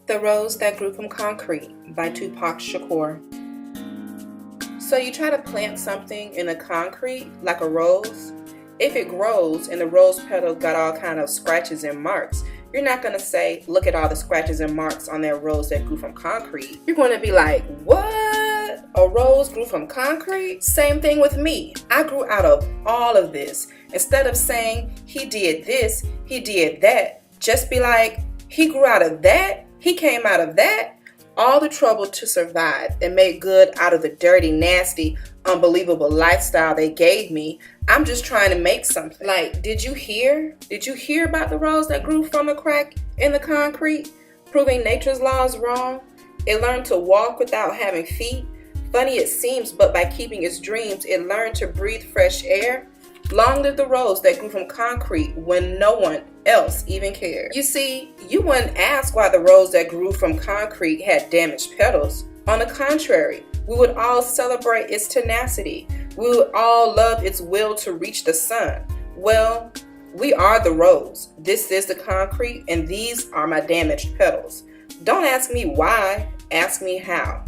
The Rose That Grew from Concrete by Tupac Shakur. So you try to plant something in the concrete like a rose. If it grows and the rose petal got all kind of scratches and marks, you're not going to say, look at all the scratches and marks on that rose that grew from concrete. You're going to be like, what? A rose grew from concrete? Same thing with me. I grew out of all of this. Instead of saying, he did this, he did that, just be like, he grew out of that, he came out of that. All the trouble to survive and make good out of the dirty, nasty, unbelievable lifestyle they gave me. I'm just trying to make something. Like, did you hear? Did you hear about the rose that grew from a crack in the concrete? Proving nature's laws wrong? It learned to walk without having feet. Funny it seems, but by keeping its dreams, it learned to breathe fresh air. Long live the rose that grew from concrete when no one else even cared. You see, you wouldn't ask why the rose that grew from concrete had damaged petals. On the contrary, we would all celebrate its tenacity. We would all love its will to reach the sun. Well, we are the rose. This is the concrete, and these are my damaged petals. Don't ask me why, ask me how.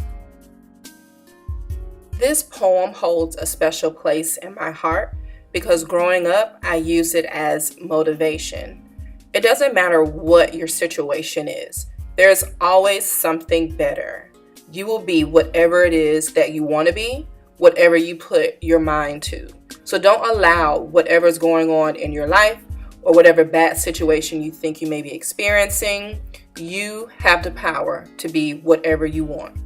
This poem holds a special place in my heart because growing up, I used it as motivation. It doesn't matter what your situation is. There's always something better. You will be whatever it is that you want to be, whatever you put your mind to. So don't allow whatever's going on in your life or whatever bad situation you think you may be experiencing. You have the power to be whatever you want.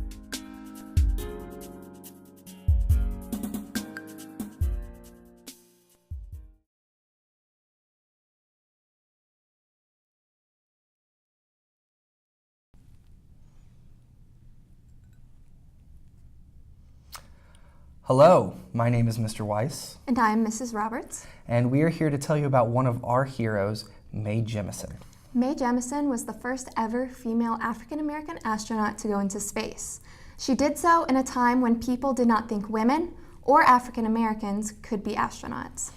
Hello, my name is Mr. Weiss. And I'm Mrs. Roberts. And we are here to tell you about one of our heroes, Mae Jemison. Mae Jemison was the first ever female African-American astronaut to go into space. She did so in a time when people did not think women or African-Americans could be astronauts.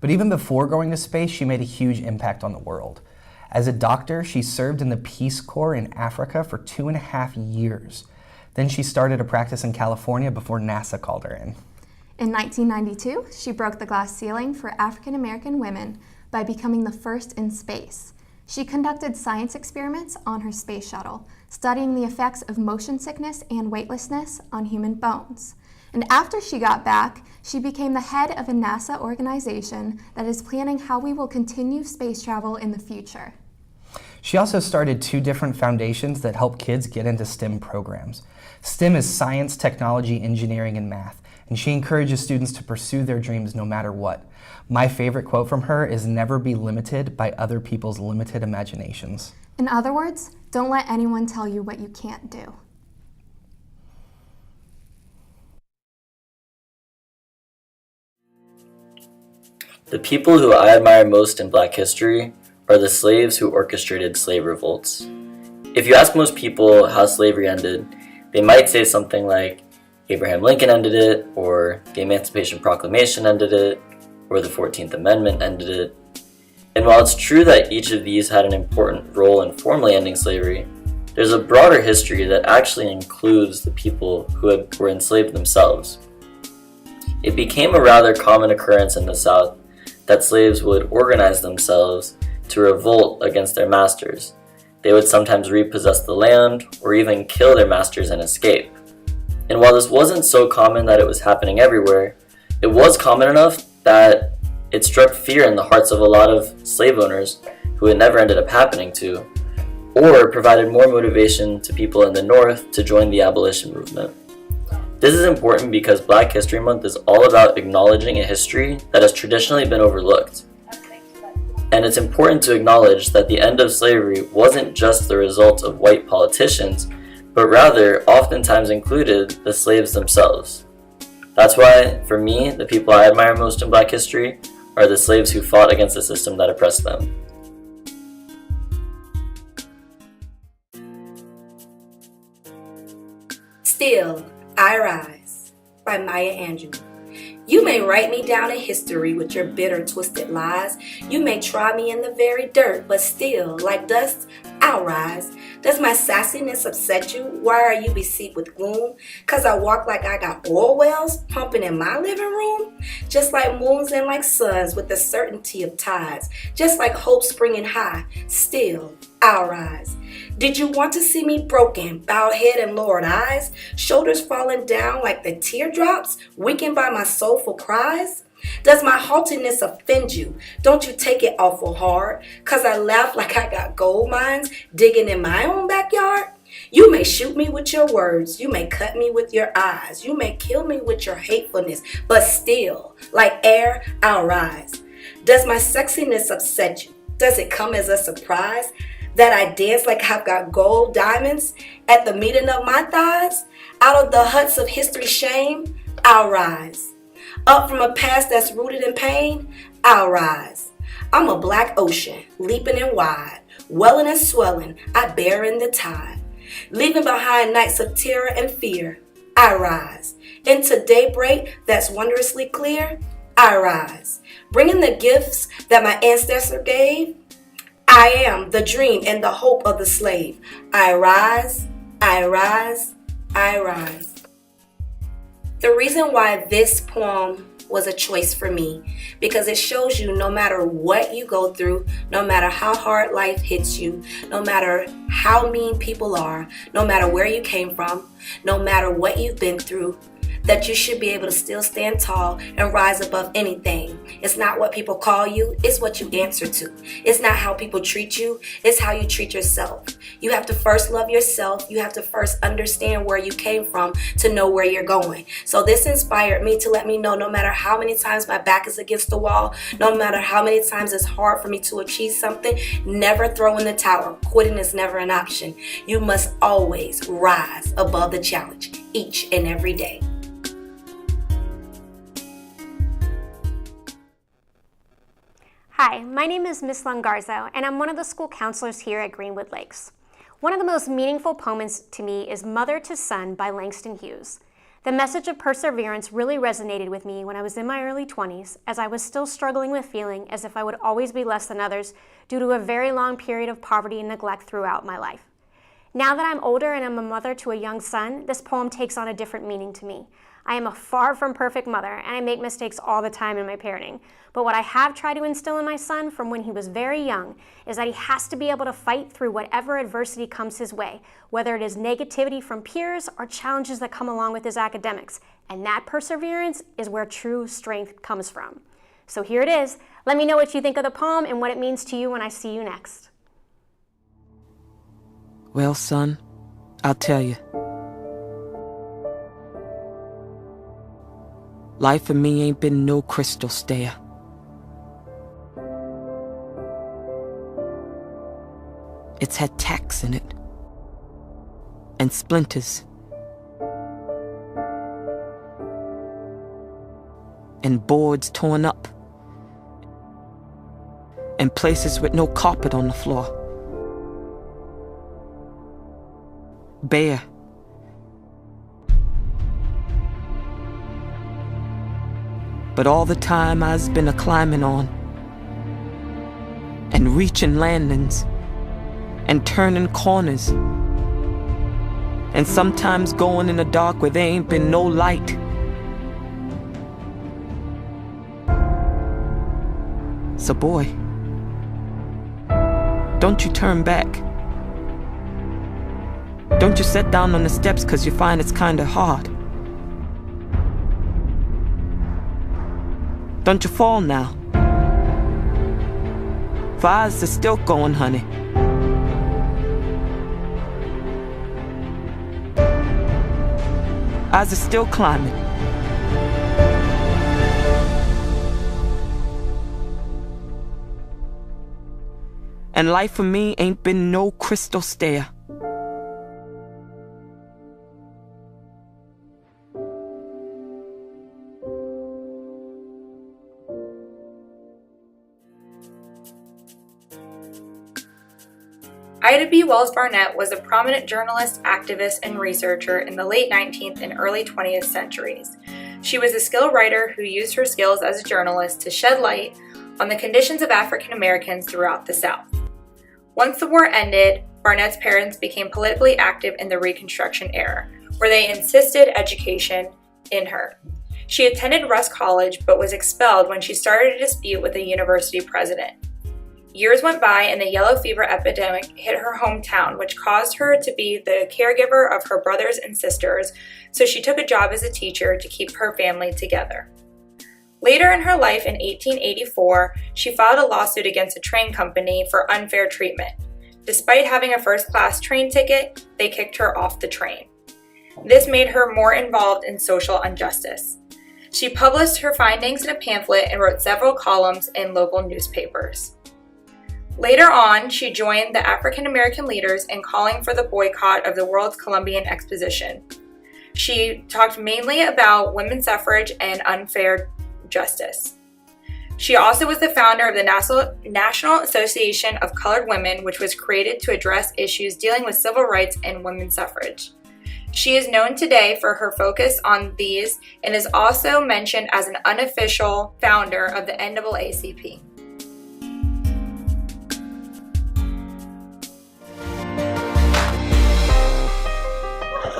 But even before going to space, she made a huge impact on the world. As a doctor, she served in the Peace Corps in Africa for 2.5 years. Then she started a practice in California before NASA called her in. In 1992, she broke the glass ceiling for African-American women by becoming the first in space. She conducted science experiments on her space shuttle, studying the effects of motion sickness and weightlessness on human bones. And after she got back, she became the head of a NASA organization that is planning how we will continue space travel in the future. She also started 2 different foundations that help kids get into STEM programs. STEM is science, technology, engineering, and math, and she encourages students to pursue their dreams no matter what. My favorite quote from her is, "Never be limited by other people's limited imaginations." In other words, don't let anyone tell you what you can't do. The people who I admire most in Black history are the slaves who orchestrated slave revolts. If you ask most people how slavery ended, they might say something like, Abraham Lincoln ended it, or the Emancipation Proclamation ended it, or the 14th Amendment ended it. And while it's true that each of these had an important role in formally ending slavery, there's a broader history that actually includes the people who were enslaved themselves. It became a rather common occurrence in the South that slaves would organize themselves to revolt against their masters. They would sometimes repossess the land or even kill their masters and escape. And while this wasn't so common that it was happening everywhere, it was common enough that it struck fear in the hearts of a lot of slave owners who it never ended up happening to, or provided more motivation to people in the North to join the abolition movement. This is important because Black History Month is all about acknowledging a history that has traditionally been overlooked. And it's important to acknowledge that the end of slavery wasn't just the result of white politicians, but rather oftentimes included the slaves themselves. That's why, for me, the people I admire most in Black history are the slaves who fought against the system that oppressed them. Still, I Rise by Maya Angelou. You may write me down in history with your bitter, twisted lies. You may try me in the very dirt, but still, like dust, I'll rise. Does my sassiness upset you? Why are you beset with gloom? Cause I walk like I got oil wells pumping in my living room? Just like moons and like suns with the certainty of tides. Just like hope springing high, still I'll rise. Did you want to see me broken, bowed head and lowered eyes? Shoulders falling down like the teardrops, weakened by my soulful cries? Does my haughtiness offend you? Don't you take it awful hard? Cause I laugh like I got gold mines digging in my own backyard? You may shoot me with your words, you may cut me with your eyes, you may kill me with your hatefulness, but still, like air, I'll rise. Does my sexiness upset you? Does it come as a surprise that I dance like I've got gold diamonds at the meeting of my thighs? Out of the huts of history's shame, I'll rise. Up from a past that's rooted in pain, I'll rise. I'm a black ocean, leaping and wide, welling and swelling, I bear in the tide. Leaving behind nights of terror and fear, I rise. Into daybreak that's wondrously clear, I rise. Bringing the gifts that my ancestor gave, I am the dream and the hope of the slave. I rise, I rise, I rise. The reason why this poem was a choice for me, because it shows you no matter what you go through, no matter how hard life hits you, no matter how mean people are, no matter where you came from, no matter what you've been through, that you should be able to still stand tall and rise above anything. It's not what people call you, it's what you answer to. It's not how people treat you, it's how you treat yourself. You have to first love yourself. You have to first understand where you came from to know where you're going. So this inspired me to let me know no matter how many times my back is against the wall, no matter how many times it's hard for me to achieve something, never throw in the towel. Quitting is never an option. You must always rise above the challenge each and every day. Hi, my name is Miss Longarzo, and I'm one of the school counselors here at Greenwood Lakes. One of the most meaningful poems to me is Mother to Son by Langston Hughes. The message of perseverance really resonated with me when I was in my early 20s, as I was still struggling with feeling as if I would always be less than others due to a very long period of poverty and neglect throughout my life. Now that I'm older and I'm a mother to a young son, this poem takes on a different meaning to me. I am a far from perfect mother, and I make mistakes all the time in my parenting. But what I have tried to instill in my son from when he was very young is that he has to be able to fight through whatever adversity comes his way, whether it is negativity from peers or challenges that come along with his academics. And that perseverance is where true strength comes from. So here it is. Let me know what you think of the poem and what it means to you when I see you next. Well, son, I'll tell you. Life for me ain't been no crystal stair. It's had tacks in it, and splinters, and boards torn up, and places with no carpet on the floor. Bare. But all the time I's been a-climbing on, and reaching landings, and turning corners, and sometimes going in the dark where there ain't been no light. So boy, don't you turn back. Don't you sit down on the steps 'cause you find it's kinda hard. Don't you fall now. For I's are still going, honey. I's are still climbing. And life for me ain't been no crystal stair. Ida B. Wells Barnett was a prominent journalist, activist, and researcher in the late 19th and early 20th centuries. She was a skilled writer who used her skills as a journalist to shed light on the conditions of African Americans throughout the South. Once the war ended, Barnett's parents became politically active in the Reconstruction era, where they insisted education in her. She attended Rusk College but was expelled when she started a dispute with the university president. Years went by and the yellow fever epidemic hit her hometown, which caused her to be the caregiver of her brothers and sisters, so she took a job as a teacher to keep her family together. Later in her life, in 1884, she filed a lawsuit against a train company for unfair treatment. Despite having a first-class train ticket, they kicked her off the train. This made her more involved in social injustice. She published her findings in a pamphlet and wrote several columns in local newspapers. Later on, she joined the African American leaders in calling for the boycott of the World's Columbian Exposition. She talked mainly about women's suffrage and unfair justice. She also was the founder of the National Association of Colored Women, which was created to address issues dealing with civil rights and women's suffrage. She is known today for her focus on these and is also mentioned as an unofficial founder of the NAACP.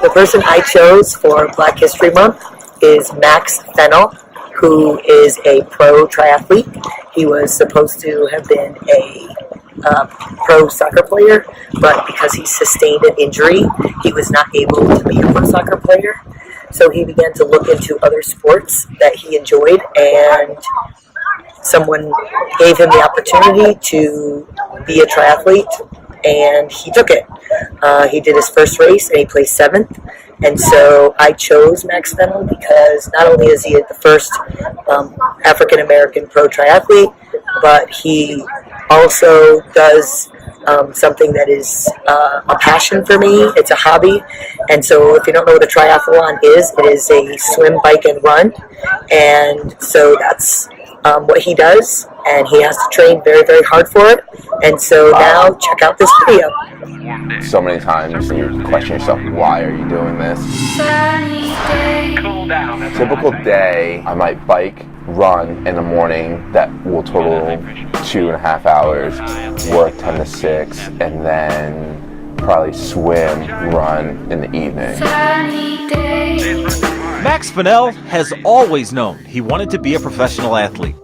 The person I chose for Black History Month is Max Fennell, who is a pro triathlete. He was supposed to have been a pro soccer player, but because he sustained an injury, he was not able to be a pro soccer player. So he began to look into other sports that he enjoyed, and someone gave him the opportunity to be a triathlete, and he took it. He did his first race and he placed 7th. And so I chose Max Fennell because not only is he the first African American pro triathlete, but he also does something that is a passion for me. It's a hobby. And so if you don't know what a triathlon is, it is a swim, bike, and run. And so that's what he does. And he has to train very, very hard for it. And so now check out this video. So many times you question yourself, why are you doing this? Typical day, I might bike, run in the morning, that will total 2.5 hours, work 10 to 6, and then probably swim, run in the evening. Max Fennell has always known he wanted to be a professional athlete.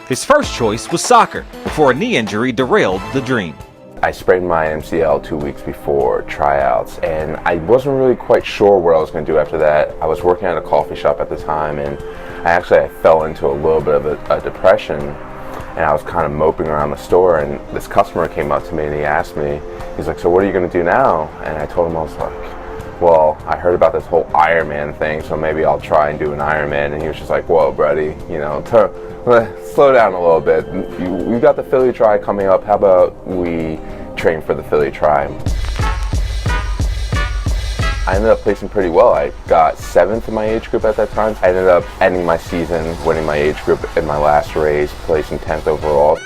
His first choice was soccer, before a knee injury derailed the dream. I sprained my MCL 2 weeks before tryouts, and I wasn't really quite sure what I was going to do after that. I was working at a coffee shop at the time, and I fell into a little bit of a depression, and I was kind of moping around the store, and this customer came up to me and he asked me, he's like, so what are you going to do now? And I told him, I was like, well, I heard about this whole Ironman thing, so maybe I'll try and do an Ironman. And he was just like, whoa, buddy, slow down a little bit. We've got the Philly Tri coming up. How about we train for the Philly Tri? I ended up placing pretty well. I got 7th in my age group at that time. I ended up ending my season, winning my age group in my last race, placing 10th overall.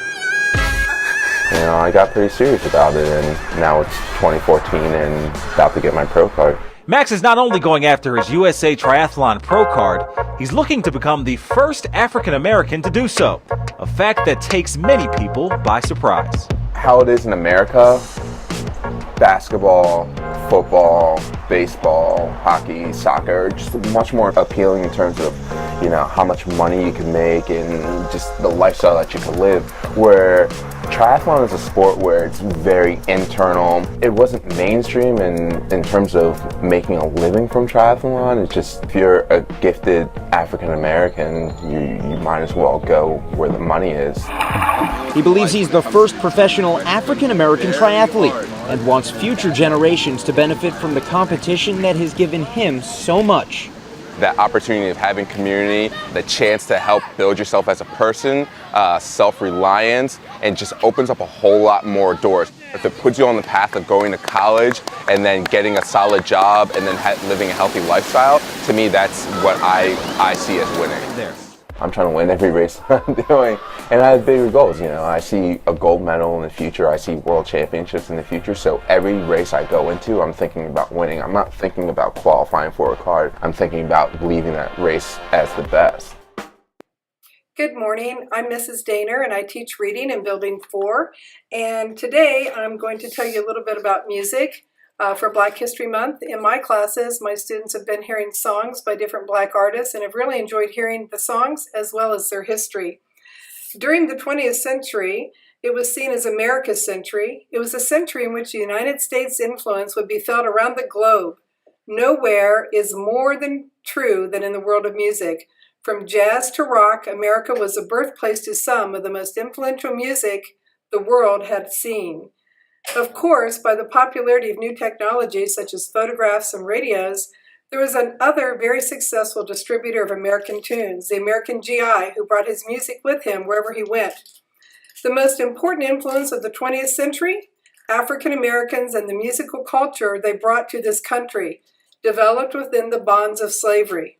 I got pretty serious about it, and now it's 2014 and about to get my pro card. Max is not only going after his USA Triathlon Pro card, he's looking to become the first African American to do so, a fact that takes many people by surprise. How it is in America, basketball, football, baseball, hockey, soccer, just much more appealing in terms of, how much money you can make and just the lifestyle that you can live, where triathlon is a sport where it's very internal. It wasn't mainstream in terms of making a living from triathlon. It's just, if you're a gifted African American, you might as well go where the money is. He believes he's the first professional African American triathlete and wants future generations to benefit from the competition that has given him so much. That opportunity of having community, the chance to help build yourself as a person, self-reliance, and just opens up a whole lot more doors. If it puts you on the path of going to college and then getting a solid job and then living a healthy lifestyle, to me that's what I see as winning. I'm trying to win every race I'm doing, and I have bigger goals. I see a gold medal in the future, I see world championships in the future, so every race I go into, I'm thinking about winning. I'm not thinking about qualifying for a card, I'm thinking about leaving that race as the best. Good morning. I'm Mrs. Daner and I teach reading in Building 4. And today I'm going to tell you a little bit about music for Black History Month. In my classes, my students have been hearing songs by different Black artists and have really enjoyed hearing the songs as well as their history. During the 20th century, it was seen as America's century. It was a century in which the United States' influence would be felt around the globe. Nowhere is more than true than in the world of music. From jazz to rock, America was the birthplace to some of the most influential music the world had seen. Of course, by the popularity of new technologies such as photographs and radios, there was another very successful distributor of American tunes, the American GI, who brought his music with him wherever he went. The most important influence of the 20th century, African Americans and the musical culture they brought to this country, developed within the bonds of slavery.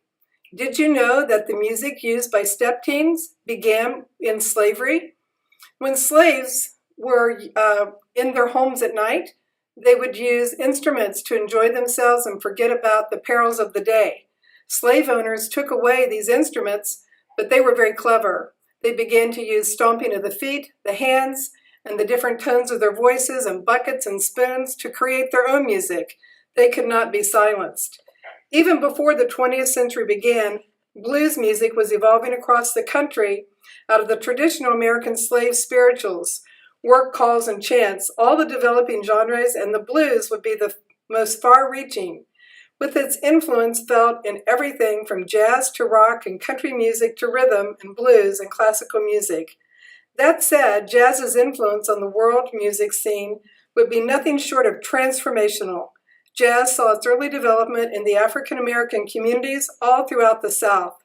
Did you know that the music used by step teams began in slavery? When slaves were in their homes at night, they would use instruments to enjoy themselves and forget about the perils of the day. Slave owners took away these instruments, but they were very clever. They began to use stomping of the feet, the hands, and the different tones of their voices and buckets and spoons to create their own music. They could not be silenced. Even before the 20th century began, blues music was evolving across the country out of the traditional American slave spirituals, work calls and chants, all the developing genres, and the blues would be the most far-reaching, with its influence felt in everything from jazz to rock and country music to rhythm and blues and classical music. That said, jazz's influence on the world music scene would be nothing short of transformational. Jazz saw its early development in the African American communities all throughout the South,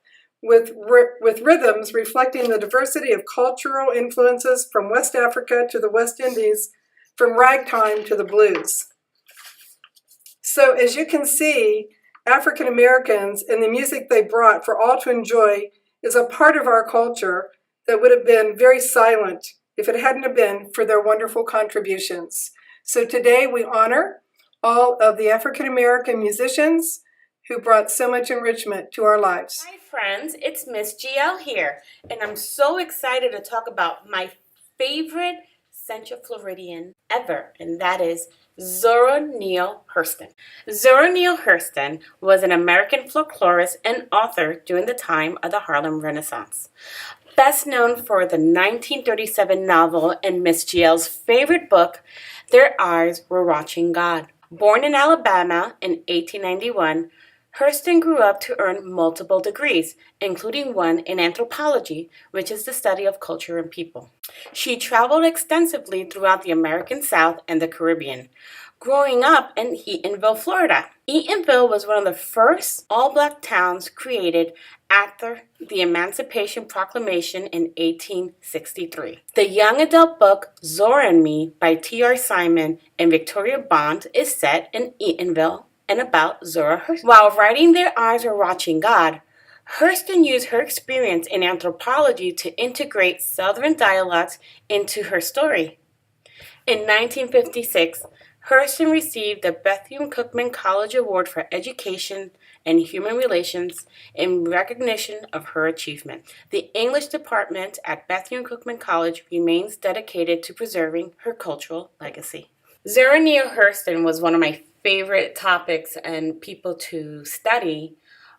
with rhythms reflecting the diversity of cultural influences from West Africa to the West Indies, from ragtime to the blues. So as you can see, African Americans and the music they brought for all to enjoy is a part of our culture that would have been very silent if it hadn't have been for their wonderful contributions. So today we honor all of the African American musicians who brought so much enrichment to our lives. Hi friends, it's Miss GL here, and I'm so excited to talk about my favorite Central Floridian ever, and that is Zora Neale Hurston. Zora Neale Hurston was an American folklorist and author during the time of the Harlem Renaissance. Best known for the 1937 novel and Miss GL's favorite book, Their Eyes Were Watching God. Born in Alabama in 1891, Hurston grew up to earn multiple degrees, including one in anthropology, which is the study of culture and people. She traveled extensively throughout the American South and the Caribbean, growing up in Eatonville, Florida. Eatonville was one of the first all-black towns created after the Emancipation Proclamation in 1863. The young adult book Zora and Me by T.R. Simon and Victoria Bond is set in Eatonville and about Zora Hurston. While writing Their Eyes Were Watching God, Hurston used her experience in anthropology to integrate Southern dialects into her story. In 1956, Hurston received the Bethune-Cookman College Award for Education and Human Relations in recognition of her achievement. The English department at Bethune-Cookman College remains dedicated to preserving her cultural legacy. Zora Neale Hurston was one of my favorite topics and people to study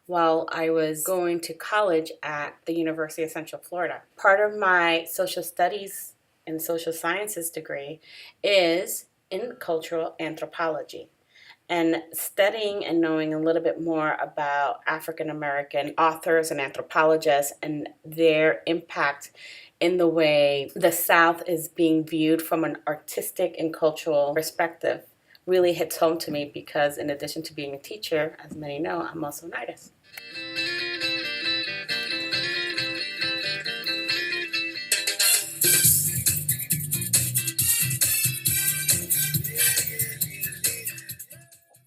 while I was going to college at the University of Central Florida. Part of my social studies and social sciences degree is in cultural anthropology, and studying and knowing a little bit more about African American authors and anthropologists and their impact in the way the South is being viewed from an artistic and cultural perspective really hits home to me, because in addition to being a teacher, as many know, I'm also an artist.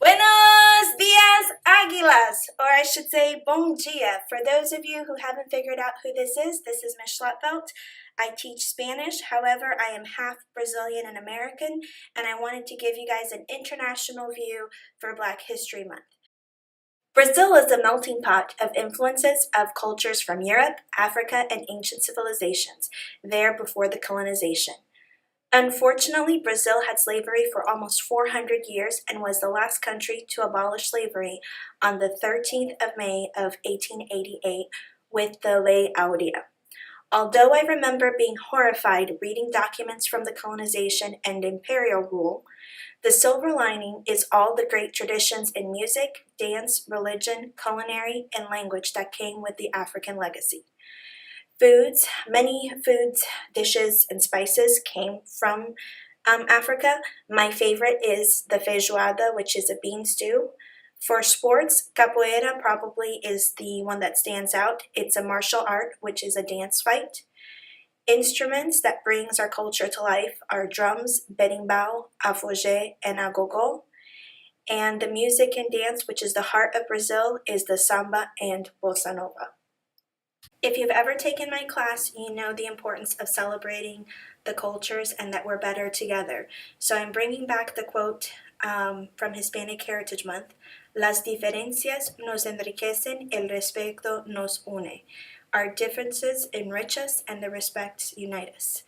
Buenos dias, Aguilas, or I should say bon dia. For those of you who haven't figured out who this is Miss Schlotfelt. I teach Spanish, however, I am half Brazilian and American, and I wanted to give you guys an international view for Black History Month. Brazil is a melting pot of influences of cultures from Europe, Africa, and ancient civilizations, there before the colonization. Unfortunately, Brazil had slavery for almost 400 years and was the last country to abolish slavery on the 13th of May of 1888 with the Lei Áurea. Although I remember being horrified reading documents from the colonization and imperial rule, the silver lining is all the great traditions in music, dance, religion, culinary, and language that came with the African legacy. Many foods, dishes, and spices came from Africa. My favorite is the feijoada, which is a bean stew. For sports, capoeira probably is the one that stands out. It's a martial art, which is a dance fight. Instruments that brings our culture to life are drums, berimbau, afoxé, and agogo. And the music and dance, which is the heart of Brazil, is the samba and bossa nova. If you've ever taken my class, you know the importance of celebrating the cultures and that we're better together. So I'm bringing back the quote from Hispanic Heritage Month, Las diferencias nos enriquecen, el respeto nos une. Our differences enrich us and the respect unite us.